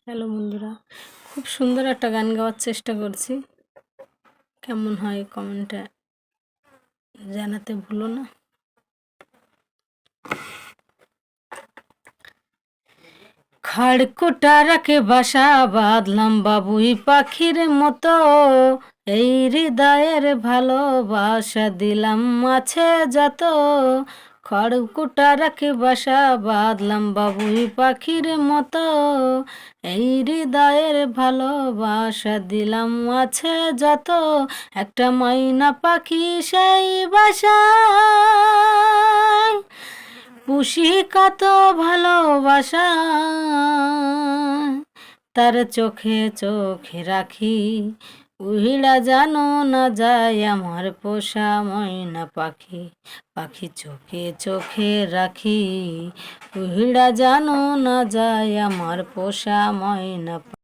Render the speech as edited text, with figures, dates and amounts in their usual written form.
Hello বন্ধুরা, খুব সুন্দর একটা গান গাওয়ার চেষ্টা করছি। কেমন হয় কমেন্টে জানাতে ভুলো না। খড়কুটারাকে বাসা বাঁধলাম বাবুই পাখির মতো, এই হৃদয়ের ভালোবাসা দিলাম আছে যত। খড়কুটারাকে বাসা বাঁধলাম বাবুই পাখির মতো, এই হৃদয়ের ভালোবাসা দিলাম আছে যত। একটা ময়না পাখি সেই বাসায় পুষি কত ভালোবাসা, তার চোখে চোখে রাখি উহিড়া জানো না যায় আমার পোষা ময়না পাখি। পাখি চোখে চোখে রাখি উহিড়া জানো না যায় আমার পোষা ময়না।